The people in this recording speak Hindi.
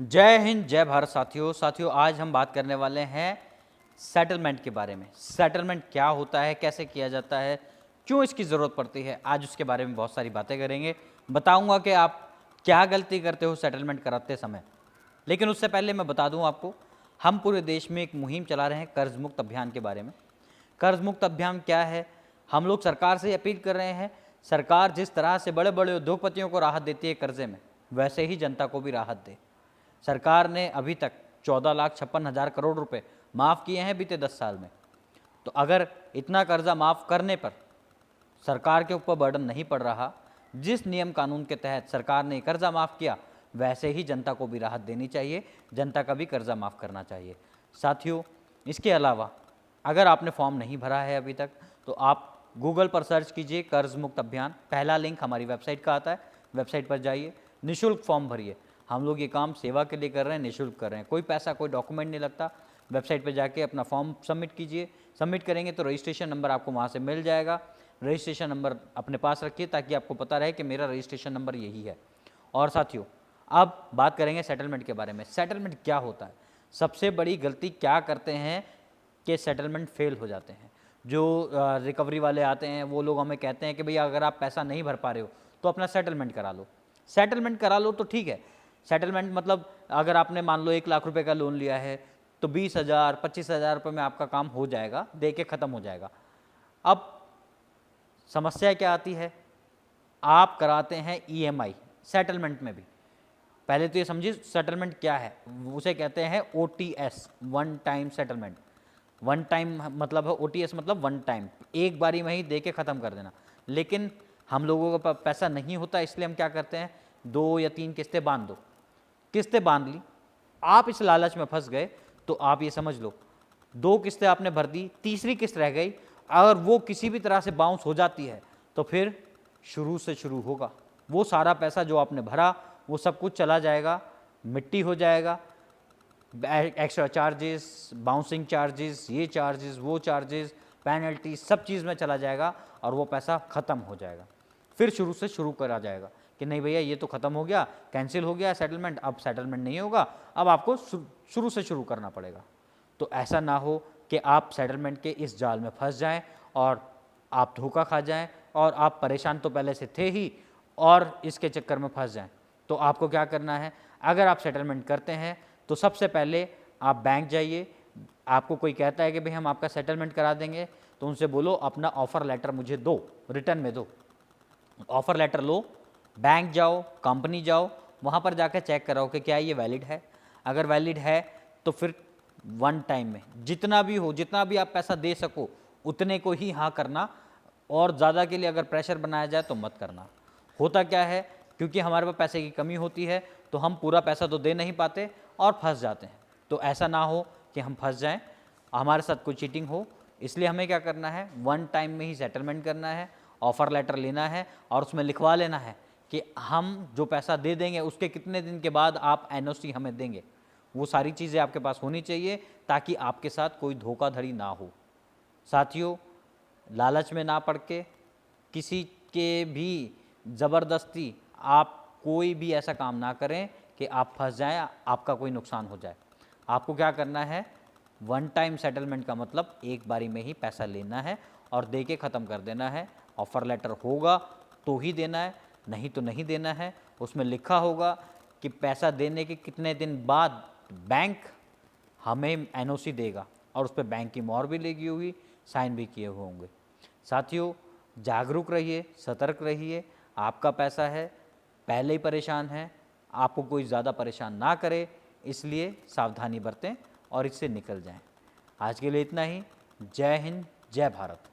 जय हिंद, जय भारत। साथियों आज हम बात करने वाले हैं सेटलमेंट के बारे में। सेटलमेंट क्या होता है, कैसे किया जाता है, क्यों इसकी ज़रूरत पड़ती है, आज उसके बारे में बहुत सारी बातें करेंगे। बताऊंगा कि आप क्या गलती करते हो सेटलमेंट कराते समय। लेकिन उससे पहले मैं बता दूं आपको, हम पूरे देश में एक मुहिम चला रहे हैं कर्ज मुक्त अभियान के बारे में। कर्ज मुक्त अभियान क्या है? हम लोग सरकार से अपील कर रहे हैं, सरकार जिस तरह से बड़े बड़े उद्योगपतियों को राहत देती है कर्जे में, वैसे ही जनता को भी राहत दे। सरकार ने अभी तक 14,56,000 करोड़ रुपए माफ़ किए हैं बीते 10 साल में। तो अगर इतना कर्जा माफ़ करने पर सरकार के ऊपर बर्डन नहीं पड़ रहा, जिस नियम कानून के तहत सरकार ने कर्जा माफ़ किया, वैसे ही जनता को भी राहत देनी चाहिए, जनता का भी कर्जा माफ़ करना चाहिए। साथियों, इसके अलावा अगर आपने फॉर्म नहीं भरा है अभी तक, तो आप गूगल पर सर्च कीजिए कर्ज मुक्त अभियान, पहला लिंक हमारी वेबसाइट का आता है, वेबसाइट पर जाइए, निःशुल्क फॉर्म भरिए। हम लोग ये काम सेवा के लिए कर रहे हैं, निःशुल्क कर रहे हैं, कोई पैसा कोई डॉक्यूमेंट नहीं लगता। वेबसाइट पर जाके अपना फॉर्म सबमिट कीजिए। सबमिट करेंगे तो रजिस्ट्रेशन नंबर आपको वहाँ से मिल जाएगा। रजिस्ट्रेशन नंबर अपने पास रखिए ताकि आपको पता रहे कि मेरा रजिस्ट्रेशन नंबर यही है। और साथियों, अब बात करेंगे सेटलमेंट के बारे में। सेटलमेंट क्या होता है? सबसे बड़ी गलती क्या करते हैं कि सेटलमेंट फेल हो जाते हैं। जो रिकवरी वाले आते हैं वो लोग हमें कहते हैं कि भैया अगर आप पैसा नहीं भर पा रहे हो तो अपना सेटलमेंट करा लो। सेटलमेंट करा लो तो ठीक है। सेटलमेंट मतलब अगर आपने मान लो 1 लाख रुपए का लोन लिया है तो 20,000 25,000 रुपये में आपका काम हो जाएगा, दे के ख़त्म हो जाएगा। अब समस्या क्या आती है? आप कराते हैं ईएमआई सेटलमेंट में भी। पहले तो ये समझिए सेटलमेंट क्या है। उसे कहते हैं OTS, one time settlement. One time मतलब है ओटीएस मतलब वन टाइम, एक बारी में ही दे के ख़त्म कर देना। लेकिन हम लोगों के पास पैसा नहीं होता, इसलिए हम क्या करते हैं, 2 या 3 किस्तें बांध दो। किस्तें बांध ली, आप इस लालच में फंस गए तो आप ये समझ लो 2 किस्तें आपने भर दी, तीसरी किस्त रह गई, अगर वो किसी भी तरह से बाउंस हो जाती है तो फिर शुरू से शुरू होगा। वो सारा पैसा जो आपने भरा वो सब कुछ चला जाएगा, मिट्टी हो जाएगा। एक्स्ट्रा चार्जेस, बाउंसिंग चार्जेस, ये चार्जेस, वो चार्जेस, पेनल्टी, सब चीज़ में चला जाएगा और वो पैसा ख़त्म हो जाएगा। फिर शुरू से शुरू करा जाएगा कि नहीं भैया ये तो ख़त्म हो गया, कैंसिल हो गया सेटलमेंट, अब सेटलमेंट नहीं होगा, अब आपको शुरू से शुरू करना पड़ेगा। तो ऐसा ना हो कि आप सेटलमेंट के इस जाल में फंस जाएं और आप धोखा खा जाएं और आप परेशान तो पहले से थे ही और इसके चक्कर में फंस जाएं। तो आपको क्या करना है? अगर आप सेटलमेंट करते हैं तो सबसे पहले आप बैंक जाइए। आपको कोई कहता है कि भाई हम आपका सेटलमेंट करा देंगे, तो उनसे बोलो अपना ऑफ़र लेटर मुझे दो, रिटर्न में दो। ऑफ़र लेटर लो, बैंक जाओ, कंपनी जाओ, वहाँ पर जाकर चेक कराओ कि क्या ये वैलिड है। अगर वैलिड है तो फिर वन टाइम में जितना भी हो, जितना भी आप पैसा दे सको उतने को ही हाँ करना, और ज़्यादा के लिए अगर प्रेशर बनाया जाए तो मत करना। होता क्या है, क्योंकि हमारे पास पैसे की कमी होती है तो हम पूरा पैसा तो दे नहीं पाते और फंस जाते हैं। तो ऐसा ना हो कि हम फंस जाएं, हमारे साथ कोई चीटिंग हो। इसलिए हमें क्या करना है, वन टाइम में ही सेटलमेंट करना है, ऑफ़र लेटर लेना है और उसमें लिखवा लेना है कि हम जो पैसा दे देंगे उसके कितने दिन के बाद आप एनओसी हमें देंगे। वो सारी चीज़ें आपके पास होनी चाहिए ताकि आपके साथ कोई धोखाधड़ी ना हो। साथियों, लालच में ना पड़ के, किसी के भी ज़बरदस्ती आप कोई भी ऐसा काम ना करें कि आप फंस जाएं, आपका कोई नुकसान हो जाए। आपको क्या करना है, वन टाइम सेटलमेंट का मतलब एक बारी में ही पैसा लेना है और दे के ख़त्म कर देना है। ऑफ़र लेटर होगा तो ही देना है, नहीं तो नहीं देना है। उसमें लिखा होगा कि पैसा देने के कितने दिन बाद बैंक हमें एनओसी देगा और उस पर बैंक की मोहर भी लगी हुई, साइन भी किए हुए होंगे। साथियों, जागरूक रहिए, सतर्क रहिए। आपका पैसा है, पहले ही परेशान है, आपको कोई ज़्यादा परेशान ना करे, इसलिए सावधानी बरतें और इससे निकल जाएं। आज के लिए इतना ही। जय हिंद, जय भारत।